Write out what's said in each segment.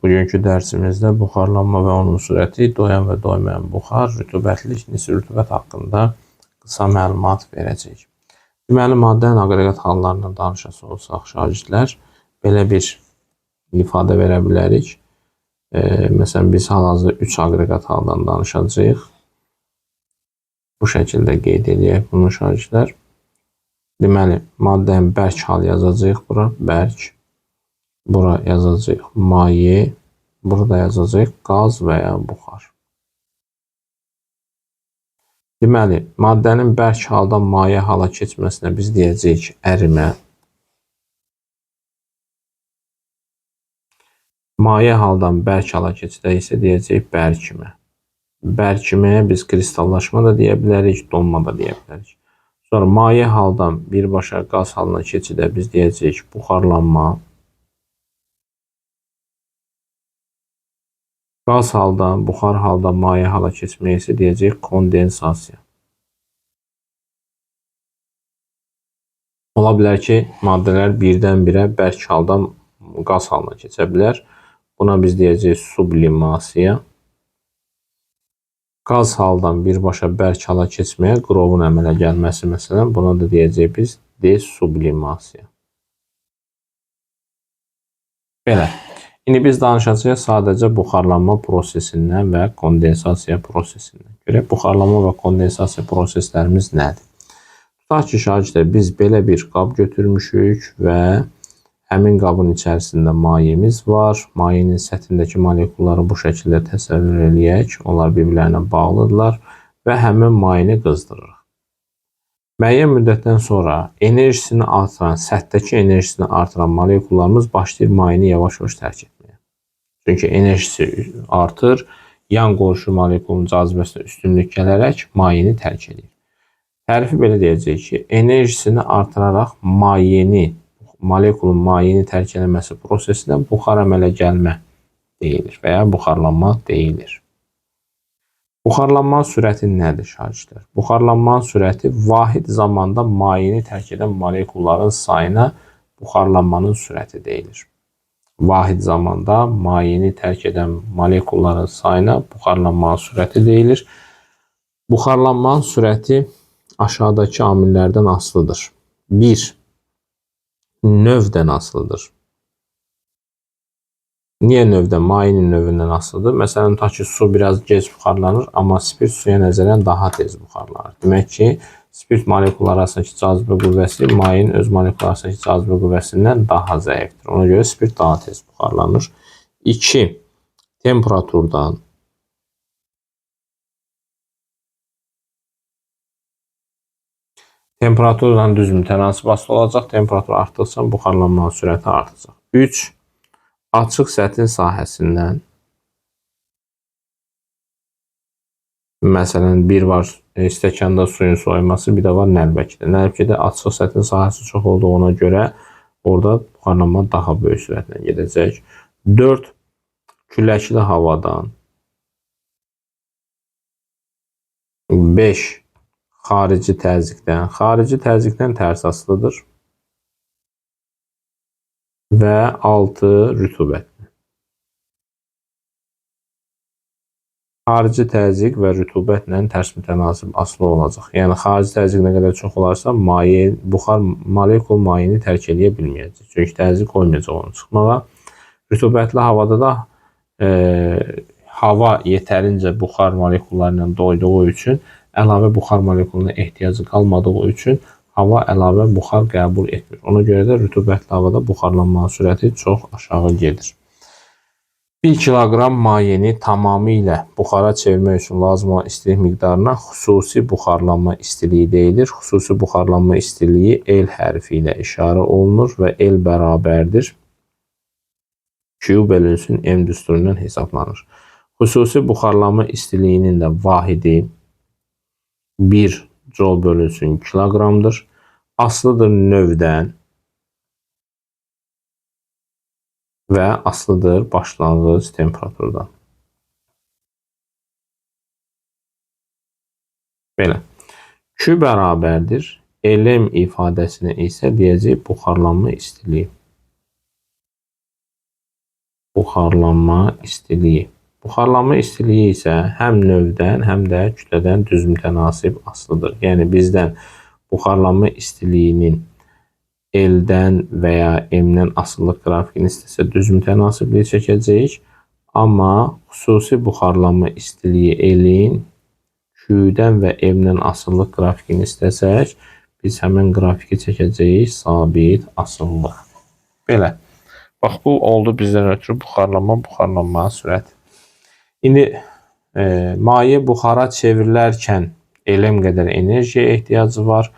Bugünkü dərsimizdə buxarlanma və onun sürəti, doyan və doymayan buxar, rütubətlilik, nisbi rütubət haqqında qısa məlumat verəcək. Deməli, maddənin aqreqat hallarından danışası olsaq, şagirdlər belə bir ifadə verə bilərik. Məsələn, biz hal-hazırda 3 aqreqat haldan danışacağıq. Bu şəkildə qeyd edək bunu şagirdlər. Deməli, maddənin bərk hal yazacağıq bura, bərk. Bura yazacağıq maye, burada yazacağıq qaz və ya buxar. Deməli, maddənin bərk haldan maye hala keçməsinə biz deyəcəyik ərimə. Maye haldan bərk hala keçidə isə deyəcəyik bərkimə. Bərkiməyə biz kristallaşma da deyə bilərik, donma da deyə bilərik. Sonra maye haldan birbaşa qaz halına keçidə biz deyəcəyik buxarlanma. Qaz haldan, buxar haldan maye hala keçməyə isə deyəcək kondensasiya. Ola bilər ki, maddələr birdən-birə bərk haldan qaz halına keçə bilər. Buna biz deyəcəyik sublimasiya. Qaz haldan birbaşa bərk hala keçməyə qrovun əmələ gəlməsi, məsələn, buna da deyəcəyik biz desublimasiya. Belə. İndi biz danışacağıq sadəcə buxarlanma prosesindən və kondensasiya prosesindən. Görək, buxarlanma və kondensasiya proseslərimiz nədir? Tutaq ki, şagirdlər, biz belə bir qab götürmüşük və həmin qabın içərisində mayemiz var. Mayenin səthindəki molekulları bu şəkildə təsəvvür eləyək. Onlar bir-birlərinə bağlıdırlar və həmin mayeni qızdırırıq. Müəyyən müddətdən sonra enerjisini artıran, səthdəki enerjisini artıran molekullarımız başlayır mayeni yavaş-yavaş tərk etməyə. Çünki enerjisi artır, yan qonşu molekulun cazibəsinə üstünlük gələrək mayeni tərk edir. Tərifi belə deyəcək ki, enerjisini artıraraq molekulun mayeni tərk etməsi prosesinə buxar əmələ gəlmə deyilir və ya buxarlanma deyilir. Buxarlanmanın sürəti nədir şagirdlər? Buxarlanmanın sürəti vahid zamanda mayeni tərk edən molekulların sayına buxarlanmanın sürəti deyilir. Vahid zamanda mayeni tərk edən molekulların sayına buxarlanmanın sürəti deyilir. Buxarlanmanın sürəti aşağıdakı amillərdən asılıdır. 1. Növdən asılıdır. Niyə növdən? Mayenin növündən asılıdır. Məsələn, tutaq ki, su biraz gec buxarlanır, amma spirt suya nəzərən daha tez buxarlanır. Demək ki, spirt molekulları arasındakı cazibə qüvvəsi mayenin öz molekulları arasındakı cazibə qüvvəsindən daha zəifdir. Ona görə spirt daha tez buxarlanır. 2. Temperaturdan. Temperaturdan düz mütənasib asılı olacaq. Temperatur artdıqca buxarlanmanın sürəti artacaq. 3. Açıq səthin sahəsindən. Məsələn, bir var stəkanda suyun soyuması, bir də var nəlbəkidə. Nəlbəkidə açıq səthin sahəsi çox olduğuna görə orada buxarlanma daha böyük sürətlə gedəcək. 4. Küləkli havadan. 5. Xarici təzyiqdən. Xarici təzyiqdən tərs asılıdır. Və 6. Rütubətlə. Xarici təzyiq və rütubətlə tərs mütənasib asılı olacaq. Yəni, xarici təzyiq nə qədər çox olarsa, buxar molekul mayeni tərk edə bilməyəcək. Çünki təzyiq olmayacaq onu çıxmağa. Rütubətli havada da hava yetərincə buxar molekulları ilə doyduğu üçün, əlavə buxar molekuluna ehtiyacı qalmadığı üçün hava əlavə buxar qəbul etmir. Ona görə də rütubətli havada buxarlanmanın sürəti çox aşağı gedir. 1 kiloqram mayeni tamamilə buxara çevirmək üçün lazım olan istilik miqdarına xüsusi buxarlanma istiliyi deyilir. Xüsusi buxarlanma istiliyi L hərfi ilə işarə olunur və L bərabərdir Q bölünsün M düsturundan hesablanır. Xüsusi buxarlanma istiliyinin də vahidi 1 Joule bölünsün kiloqramdır. Asılıdır növdən və asılıdır başlanğıc temperaturdan. Belə. Q bərabərdir. Lm ifadəsinə isə deyəcək buxarlanma istiliyi. buxarlanma istiliyi. Buxarlanma istiliyi isə həm növdən, həm də kütlədən düz mütənasib asılıdır. Yəni bizdən buxarlanma istiliyinin L-dən və ya M-dən asılılıq qrafikini istəsə düz mütənasibliyi çəkəcəyik. Amma xüsusi buxarlanma istiliyi L-in Q-dən və M-dən asılılıq qrafikini istəsək, biz həmin qrafiki çəkəcəyik sabit asıllıq. Belə. Bax, bu oldu bizdən ötürü buxarlanma sürəti. İndi maye buxara çevrilərkən LM qədər enerjiyə ehtiyacı var.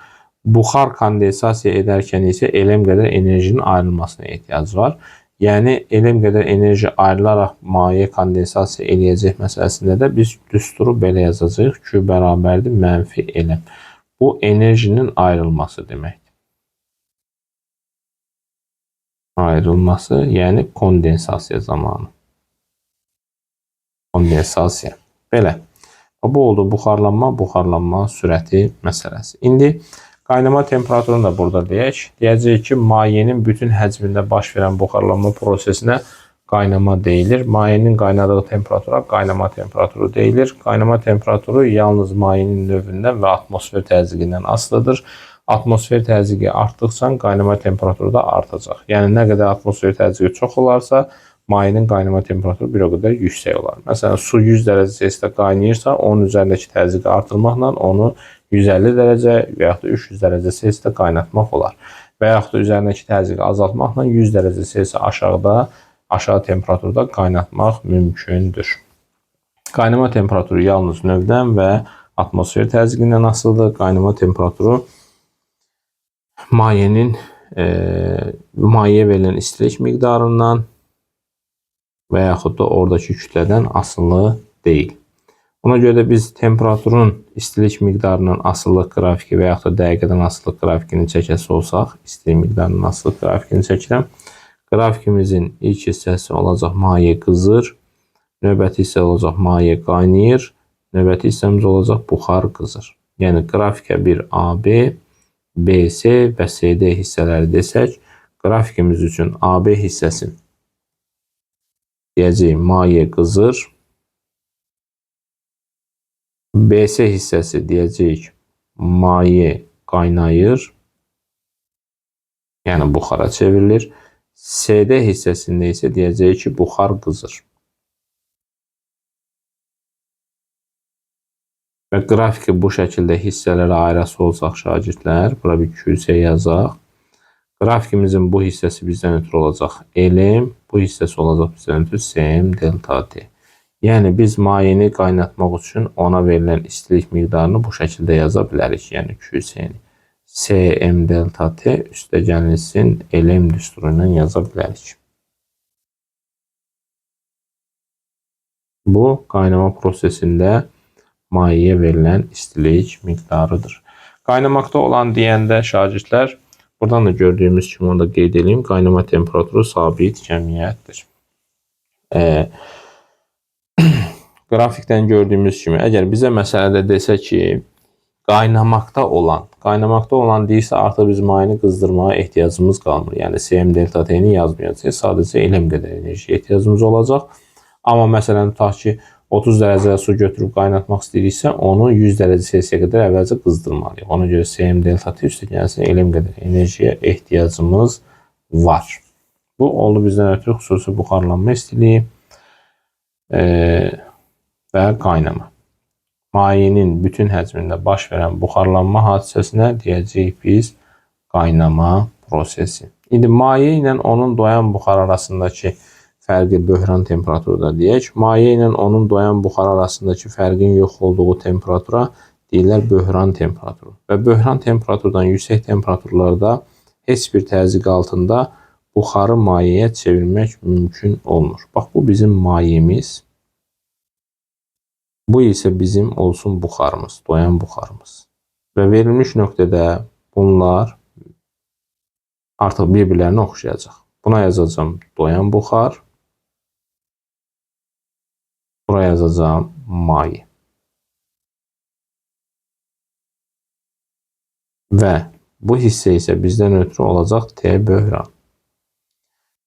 Buxar kondensasiya edərkən isə LM qədər enerjinin ayrılmasına ehtiyacı var. Yəni, LM qədər enerji ayrılaraq maye kondensasiya eləyəcək məsələsində də biz düsturu belə yazacağıq. Q bərabərdir mənfi LM. Bu enerjinin ayrılması deməkdir. Ayrılması, yəni kondensasiya zamanı. Kondensasiya. Belə. Bu oldu buxarlanma sürəti məsələsi. İndi qaynama temperaturunu da burada deyək. Deyəcəyik ki, mayenin bütün həcmində baş verən buxarlanma prosesinə qaynama deyilir. Mayenin qaynadığı temperatura qaynama temperaturu deyilir. Qaynama temperaturu yalnız mayenin növündən və atmosfer təzyiqindən asılıdır. Atmosfer təzyiqi artdıqca qaynama temperaturu da artacaq. Yəni, nə qədər atmosfer təzyiqi çox olarsa, mayenin qaynama temperaturu bir o qədər yüksək olar. Məsələn, su 100 dərəcə Celsiusdə qaynayırsa, onun üzərindəki təzyiqi artırmaqla onu 150 dərəcə və yaxud da 300 dərəcə Celsiusdə qaynatmaq olar. Və yaxud da üzərindəki təzyiqi azaltmaqla 100 dərəcə Celsius aşağı temperaturda qaynatmaq mümkündür. Qaynama temperaturu yalnız növdən və atmosfer təzyiqindən asılıdır. Qaynama temperaturu mayeyə verilən istilik miqdarından və yaxud da oradakı kütlədən asılı deyil. Ona görə də biz temperaturun istilik miqdarından asılılıq qrafiki və yaxud da dəqiqədən asılılıq qrafikini çəkəsi olsaq, istilik miqdarından asılılıq qrafikini çəkirəm. Qrafikimizin ilk hissəsi olacaq maye qızır, növbəti hissə olacaq maye qaynayır, növbəti hissəmiz olacaq buxar qızır. Yəni, qrafikə bir AB, BC və CD hissələri desək, qrafikimiz üçün AB hissəsi deyəcəyik maye qızır, BC hissəsi deyəcəyik maye qaynayır, yəni buxara çevrilir. CD hissəsində isə deyəcəyik ki, buxar qızır. Və qrafiki bu şəkildə hissələrə ayırası olsaq şagirdlər, bura bir QC yazaq. Qrafikimizin bu hissəsi bizdən ötürü olacaq LM, bu hissəsi olacaq bizdən ötürü CM delta T. Yəni, biz mayeni qaynatmaq üçün ona verilən istilik miqdarını bu şəkildə yaza bilərik. Yəni, QC-ni CM delta T üstə gəlsin LM düsturu ilə yaza bilərik. Bu, qaynama prosesində mayeyə verilən istilik miqdarıdır. Qaynamaqda olan deyəndə şagirdlər, buradan da gördüyümüz kimi onu da qeyd edeyim, qaynama temperaturu sabit cəmiyyətdir. Qrafikdən gördüyümüz kimi, əgər bizə məsələdə desə ki, qaynamaqda olan deyirsə, artıq biz mayeni qızdırmağa ehtiyacımız qalmır. Yəni, CM delta T-ni yazmayacaq, sadəcə LM qədər enerjiyə ehtiyacımız olacaq. Amma məsələn, tutaq ki, 30 dərəcədə su götürüb qaynatmaq istəyiriksə, onu 100 dərəcə Celsiyə qədər əvvəlcə qızdırmalıyıq. Ona görə CM delta T üstə gəlsin, LM qədər enerjiyə ehtiyacımız var. Bu, oldu bizdən ötürü xüsusi buxarlanma istiliyi və qaynama. Mayenin bütün həcmində baş verən buxarlanma hadisəsinə deyəcəyik biz qaynama prosesi. İndi maye ilə onun doyan buxar arasındakı fərqi böhran temperaturda deyək. Maye ilə onun doyan buxar arasındakı fərqin yox olduğu temperatura deyirlər böhran temperaturu. Və böhran temperaturdan yüksək temperaturlarda heç bir təzyiq altında buxarı mayeyə çevirmək mümkün olmur. Bax, bu bizim mayemiz. Bu isə bizim olsun buxarımız, doyan buxarımız. Və verilmiş nöqtədə bunlar artıq bir-birlərini oxşayacaq. Buna yazacağım doyan buxar. Buraya yazacağım maye. Və bu hissə isə bizdən ötürü olacaq T böhran.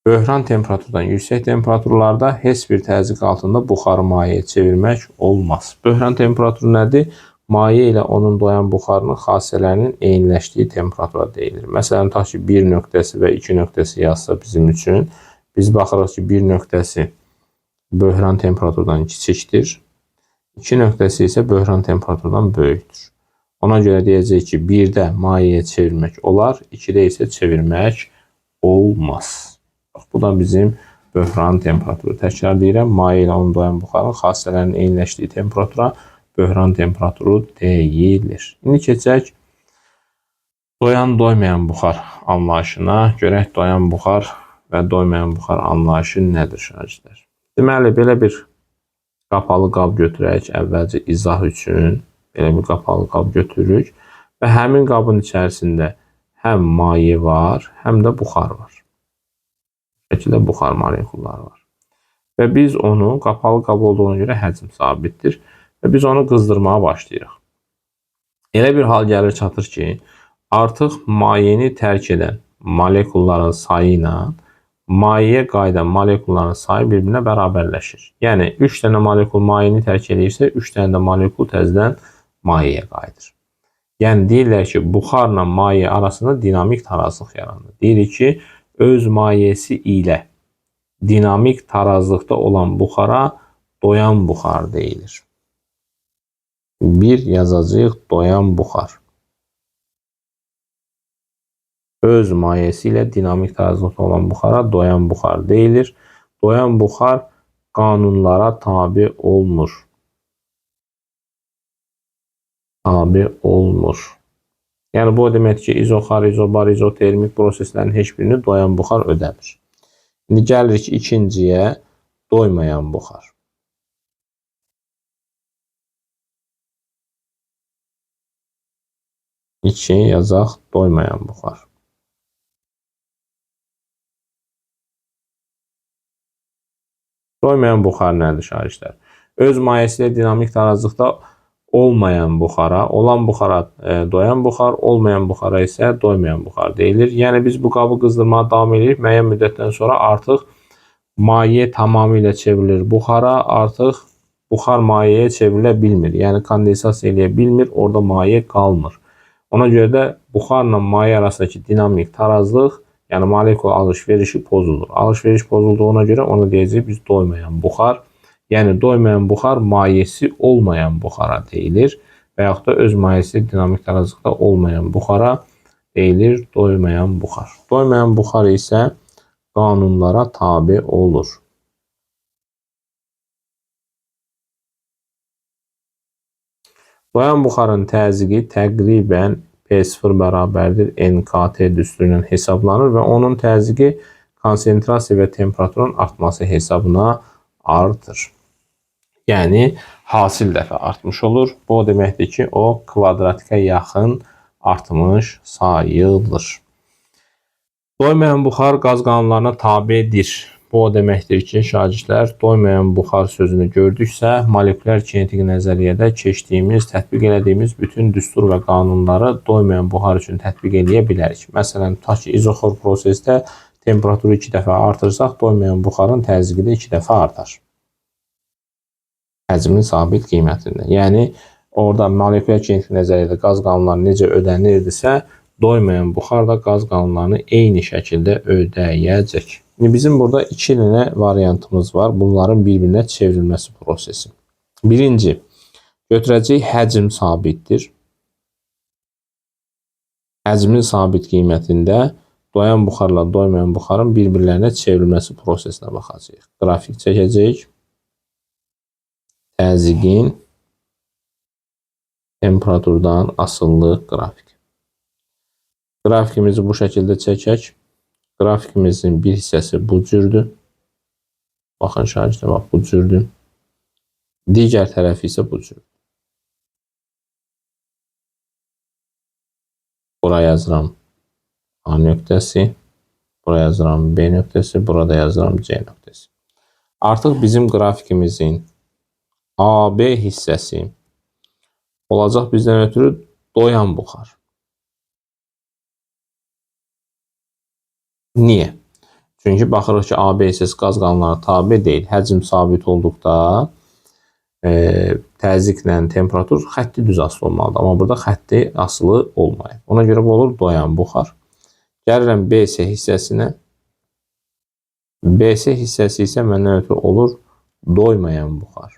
Böhran temperaturdan yüksək temperaturlarda heç bir təzyiq altında buxarı mayeyə çevirmək olmaz. Böhran temperaturu nədir? Maye ilə onun doyan buxarının xassələrinin eyniləşdiyi temperatura deyilir. Məsələn, tutaq ki, 1 nöqtəsi və 2 nöqtəsi yazsa bizim üçün, biz baxırıq ki, 1 nöqtəsi böhran temperaturdan kiçikdir, 2 nöqtəsi isə böhran temperaturdan böyükdür. Ona görə deyəcək ki, 1-də mayeyə çevirmək olar, 2-də isə çevirmək olmaz. Bu da bizim böhran temperaturu. Təkrar deyirəm, maye ilə onun doyan buxarın xassələrinin eyniləşdiyi temperatura böhran temperaturu deyilir. İndi keçək doyan doymayan buxar anlayışına. Görək doyan buxar və doymayan buxar anlayışı nədir şagirdlər? Deməli, belə bir qapalı qab götürək əvvəlcə izah üçün. Belə bir qapalı qab götürürük və həmin qabın içərisində həm maye var, həm də buxar var. Şəkildə buxar molekulları var. Və biz onu, qapalı qab olduğuna görə həcm sabitdir və biz onu qızdırmağa başlayırıq. Elə bir hal gəlir çatır ki, artıq mayeni tərk edən molekulların sayı ilə mayeyə qayıdan molekulların sayı bir-birinə bərabərləşir. Yəni, 3 dənə molekul mayeni tərk edirsə, 3 dənə də molekul təzədən mayeyə qayıdır. Yəni, deyirlər ki, buxarla maye arasında dinamik tarazlıq yaranır. Deyirik ki, öz mayesi ilə dinamik tarazlıqda olan buxara doyan buxar deyilir. Bir yazacağıq doyan buxar. Öz mayesi ilə dinamik tarazlıqda olan buxara doyan buxar deyilir. Doyan buxar qanunlara tabi olmur. Tabi olmur. Yəni, bu demək ki, izoxar, izobar, izotermik proseslərin heç birini doyan buxar ödəmir. İndi gəlirik ikinciyə, doymayan buxar. İki yazaq, doymayan buxar. Doymayan buxar nədir şagirdlər? Öz mayesi ilə dinamik tarazlıqda olmayan buxara, olan buxara doyan buxar, olmayan buxara isə doymayan buxar deyilir. Yəni, biz bu qabı qızdırmağa davam edirik. Müəyyən müddətdən sonra artıq maye tamamilə çevrilir buxara, artıq buxar mayeye çevrilə bilmir. Yəni, kondensasiya eləyə bilmir, orada maye qalmır. Ona görə də buxarla maye arasındakı dinamik tarazlıq, yəni molekul alış-verişi pozulur. Alış-veriş pozulduğuna görə ona deyəcək biz doymayan buxar. Yəni, doymayan buxar mayesi olmayan buxara deyilir və yaxud da öz mayesi dinamik tarazlıqda olmayan buxara deyilir doymayan buxar. Doymayan buxar isə qanunlara tabi olur. Doyan buxarın təzyiqi təqribən P0 bərabərdir NKT düsturu ilə hesablanır və onun təzyiqi konsentrasiya və temperaturun artması hesabına artır. Yəni, hasil dəfə artmış olur. Bu o deməkdir ki, o kvadratikə yaxın artmış sayılır. Doymayan buxar qaz qanunlarına tabidir. Bu o deməkdir ki, şagirdlər, doymayan buxar sözünü gördüksə, molekulyar kinetik nəzəriyyədə keçdiyimiz, tətbiq elədiyimiz bütün düstur və qanunları doymayan buxar üçün tətbiq eləyə bilərik. Məsələn, tutaq ki, izoxor prosesdə temperaturu 2 dəfə artırsaq, doymayan buxarın təzyiqi də 2 dəfə artar. Həcmin sabit qiymətində. Yəni, orada molekulyar kinetik nəzəriyyədə qaz qanunları necə ödənirdisə, doymayan buxar da qaz qanunlarını eyni şəkildə ödəyəcək. İndi bizim burada 2 dənə variantımız var. Bunların bir-birinə çevrilməsi prosesi. Birinci, götürəcək həcm sabitdir. Həcmin sabit qiymətində doyan buxarla doymayan buxarın bir-birlərinə çevrilməsi prosesinə baxacağıq. Qrafik çəkəcəyik. Təzyiqin temperaturdan asılı qrafik. Qrafikimizi bu şəkildə çəkək. Qrafikimizin bir hissəsi bu cürdür. Baxın şagirdlər, bax bu cürdür. Digər tərəfi isə bu cürdür. Bura yazıram A nöqtəsi, bura yazıram B nöqtəsi, burada yazıram C nöqtəsi. Artıq bizim qrafikimizin AB hissəsi olacaq bizdən ötürü doyan buxar. Niyə? Çünki baxırıq ki, A, B hissəsi qaz qanunlarına tabe deyil. Həcm sabit olduqda təzyiqlə temperatur xətti düz asılı olmalıdır. Amma burada xətti asılı olmayıb. Ona görə bu olur doyan buxar. Gəlirəm BS hissəsinə. BS hissəsi isə məndən ötürü olur doymayan buxar.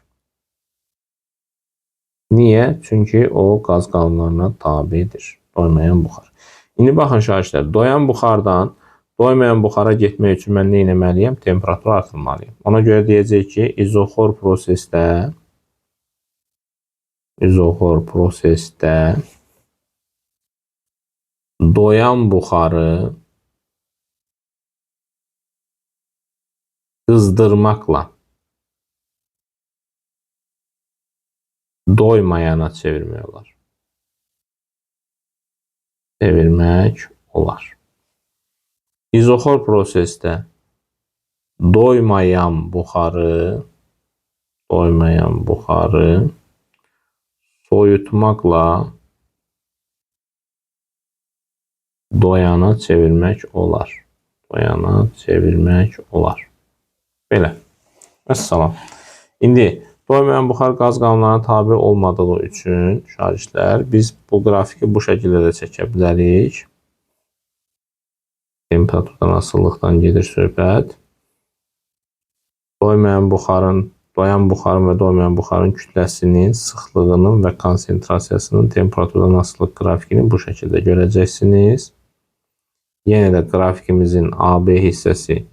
Niyə? Çünki o qaz qanunlarına tabedir. Doymayan buxar. İndi baxın şagirdlər, doyan buxardan doymayan buxara getmək üçün mən nə etməliyəm? Temperaturu artırmalıyım. Ona görə deyəcək ki, izoxor prosesdə doyan buxarı qızdırmaqla doymayana çevirmək olar. İzoxor prosesdə doymayan buxarı soyutmaqla doyana çevirmək olar. Belə. Vəssalam. İndi doymayan buxar qaz qanunlarına tabe olmadığı üçün şagirdlər biz bu qrafiki bu şəkildə də çəkə bilərik. Temperaturdan asılılıqdan gedir söhbət. Doyan buxarın və doymayan buxarın kütləsinin, sıxlığının və konsentrasiyasının temperaturdan asılılıq qrafikini bu şəkildə görəcəksiniz. Yenə də qrafikimizin AB hissəsi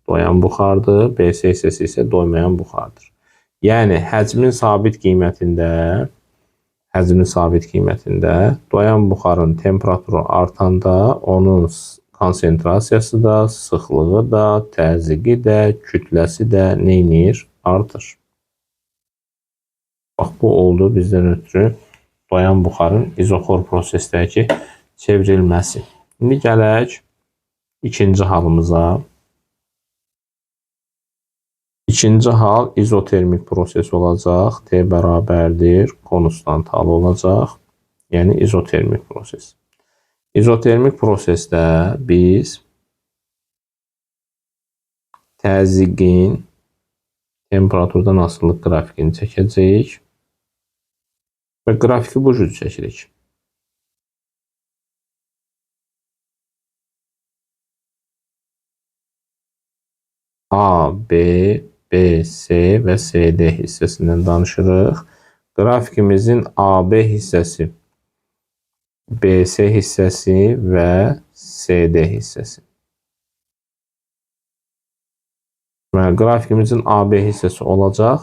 doyan buxardır, BS hissəsi isə doymayan buxardır. Yəni həcmin sabit qiymətində doyan buxarın temperaturu artanda onun konsentrasiyası da, sıxlığı da, təzyiqi də, kütləsi də neynir? Artır. Bax, bu oldu bizdən ötürü doyan buxarın izoxor prosesdəki çevrilməsi. İndi gələk ikinci halımıza. İkinci hal izotermik proses olacaq. T bərabərdir, konstant hal olacaq. Yəni izotermik proses. İzotermik prosesdə biz təzyiqin temperaturdan asılılıq qrafikini çəkəcəyik və qrafiki bu cür çəkirik. A, B, B, C və CD hissəsindən danışırıq. Qrafikimizin AB hissəsi, BS hissəsi və CD hissəsi. Qrafikimizin AB hissəsi olacaq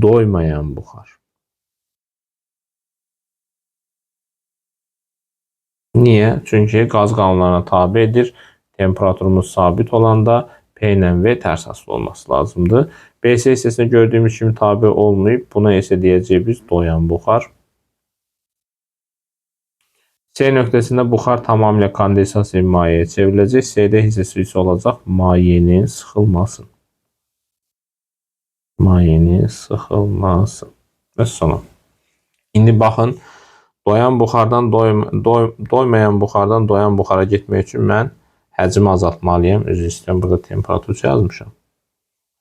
doymayan buxar. Niyə? Çünki qaz qanunlarına tabedir. Temperaturumuz sabit olanda P ilə V tərs asılı olması lazımdır. BS hissəsində gördüyümüz kimi tabe olmayıb. Buna isə deyəcəyik biz doyan buxar. C nöqtəsində buxar tamamilə kondensasiya mayeyə çevriləcək. CD hissəsi isə olacaq mayenin sıxılması. Vəssalam. İndi baxın, doyan buxardan doymayan buxardan doyan buxara getmək üçün mən həcmi azaltmalıyam. Üzr istəyirəm, burada temperatur yazmışam.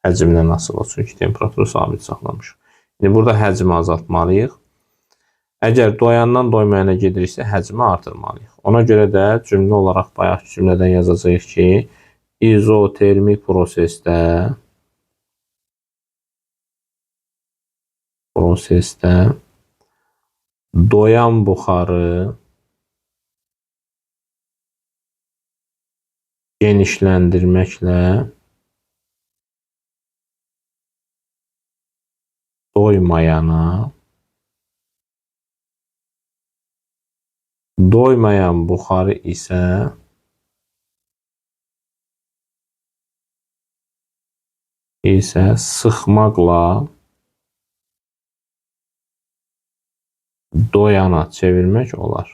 Həcmdən asılı, çünki temperaturu sabit saxlamışıq. İndi burada həcmi azaltmalıyıq. Əgər doyandan doymayana gediriksə, həcmi artırmalıyıq. Ona görə də cümlə olaraq bayaqki cümlədən yazacağıq ki, izotermik prosesdə doyan buxarı genişləndirməklə doymayan buxarı isə sıxmaqla doyana çevirmək olar.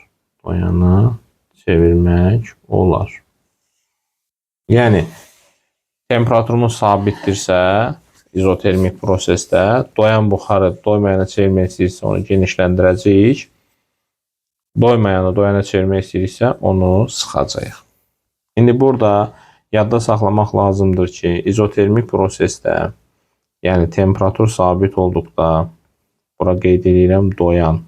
Yəni, temperaturumuz sabitdirsə, izotermik prosesdə doyan buxarı doymayana çevirmək istəyirsə onu genişləndirəcəyik. Doymayanı doyana çevirmək istəyirsə onu sıxacağıq. İndi burada Yadda saxlamaq lazımdır ki, izotermik prosesdə, yəni temperatur sabit olduqda, bura qeyd edirəm doyan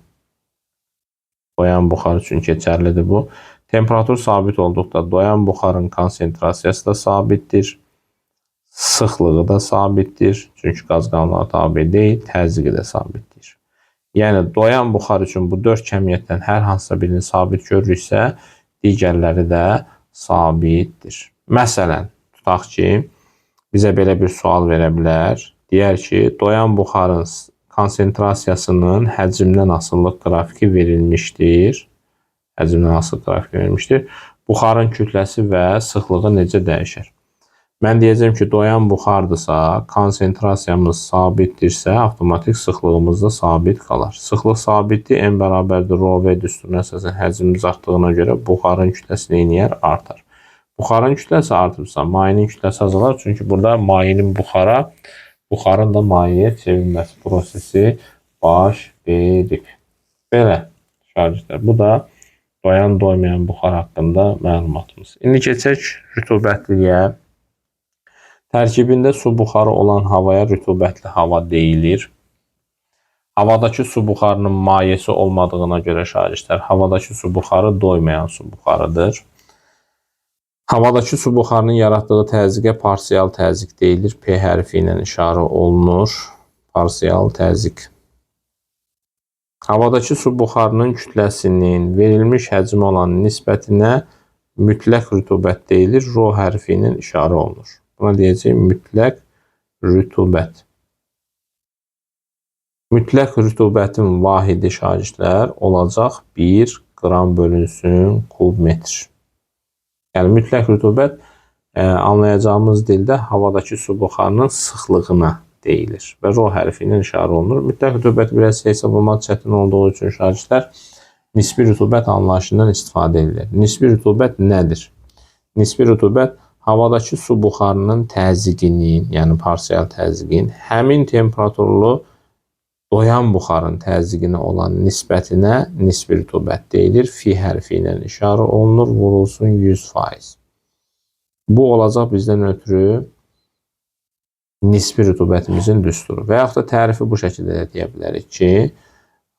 buxar üçün keçərlidir bu. Temperatur sabit olduqda doyan buxarın konsentrasiyası da sabitdir. Sıxlığı da sabitdir. Çünki qaz qanunlara tabe deyil, təzyiqi də sabitdir. Yəni doyan buxar üçün bu 4 kəmiyyətdən hər hansısa birini sabit görürüksə, digərləri də sabitdir. Məsələn, tutaq ki, bizə belə bir sual verə bilər. Deyər ki, doyan buxarın konsentrasiyasının həcmdən asıllıq qrafiki verilmişdir. Həcmdən asıllıq qrafiki verilmişdir. Buxarın kütləsi və sıxlığı necə dəyişir? Mən deyəcəm ki, doyan buxardırsa, konsentrasiyamız sabitdirsə, avtomatik sıxlığımız da sabit qalar. Sıxlıq sabitdir, n bərabərdir rho v düsturuna əsasən həcmimiz artdığına görə buxarın kütləsi neyiniyər? Artar. Buxarın kütləsi artırsa, mayenin kütləsi azalar. Çünki burada mayenin buxarın da mayeye çevrilməsi prosesi baş verib. Belə şagirdlər. Bu da doyan doymayan buxar haqqında məlumatımız. İndi keçək rütubətliyə. Tərkibində su buxarı olan havaya rütubətli hava deyilir. Havadakı su buxarının mayesi olmadığına görə şagirdlər, havadakı su buxarı doymayan su buxarıdır. Havadakı su buxarının yaratdığı təzyiqə parsial təzyiq deyilir. P hərfi ilə işarə olunur. Parsial təzyiq. Havadakı su buxarının kütləsinin verilmiş həcmi olan nisbətinə mütləq rütubət deyilir. Rho hərfi ilə işarə olunur. Buna deyəcəyim mütləq rütubət. Mütləq rütubətin vahidi şagirdlər olacaq 1 qram bölünsün kub metr. Yəni mütləq rütubət anlayacağımız dildə havadakı su buxarının sıxlığına deyilir və rho hərfi ilə işarə olunur. Mütləq rütubət biraz hesablamaq çətin olduğu üçün şagirdlər nisbi rütubət anlayışından istifadə edilir. Nisbi rütubət nədir? Nisbi rütubət havadakı su buxarının təzyiqinin, yəni parsial təzyiqin həmin temperaturlu doyan buxarın təzyiqinə olan nisbətinə nisbi rütubət deyilir. Fi hərfi ilə işarə olunur, vurulsun 100%. Bu olacaq bizdən ötürü nisbi rütubətimizin düsturu. Və yaxud da tərifi bu şəkildə də deyə bilərik ki,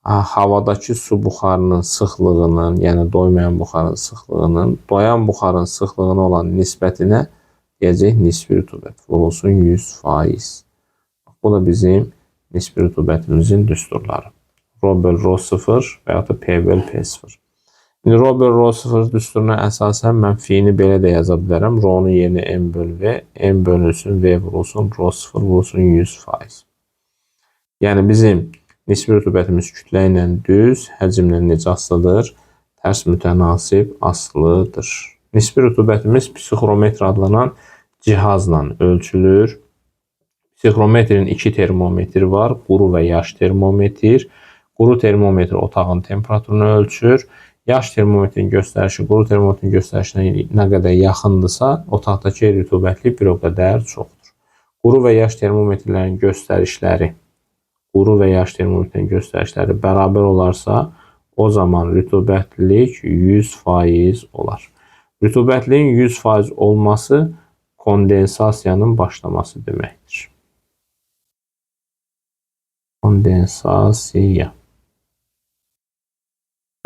havadakı su buxarının sıxlığının, yəni doymayan buxarın sıxlığının, doyan buxarın sıxlığına olan nisbətinə deyəcək nisbi rütubət. Vurulsun 100%. Bu da bizim nisbi rütubətimizin düsturları. Rho böl rho 0 və yaxud da P böl P0. İndi rho böl rho 0 düsturuna əsasən mən fiini belə də yaza bilərəm. Rho'nun yerinə M böl V, M bölünsün V vurulsun, rho 0 vurulsun 100%. Yəni bizim nisbi rütubətimiz kütlə ilə düz, həcmlə necə asılıdır? Tərs mütənasib asılıdır. Nisbi rütubətimiz psixrometr adlanan cihazla ölçülür. Psixrometrin 2 termometri var. Quru və yaş termometr. Quru termometr otağın temperaturunu ölçür. Yaş termometrin göstərişi quru termometrin göstərişinə nə qədər yaxındırsa, otaqdakı rütubətlik bir o qədər çoxdur. Quru və yaş termometrlərin göstərişləri bərabər olarsa, o zaman rütubətlilik 100% olar. Rütubətliyin 100% olması kondensasiyanın başlaması deməkdir. Kondensasiya.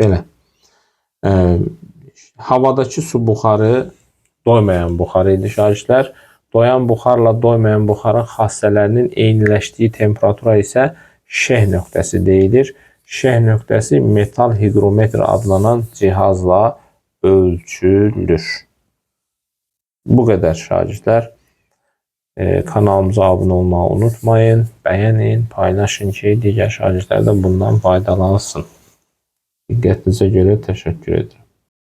Belə. Havadakı su buxarı doymayan buxar idi şagirdlər. Doyan buxarla doymayan buxarın xassələrinin eyniləşdiyi temperatura isə şeh nöqtəsi deyilir. Şeh nöqtəsi metal hiqrometr adlanan cihazla ölçülür. Bu qədər şagirdlər. Kanalımıza abunə olmağı unutmayın. Bəyənin, paylaşın ki, digər şagirdlər də bundan faydalansın. Diqqətinizə görə təşəkkür edirəm.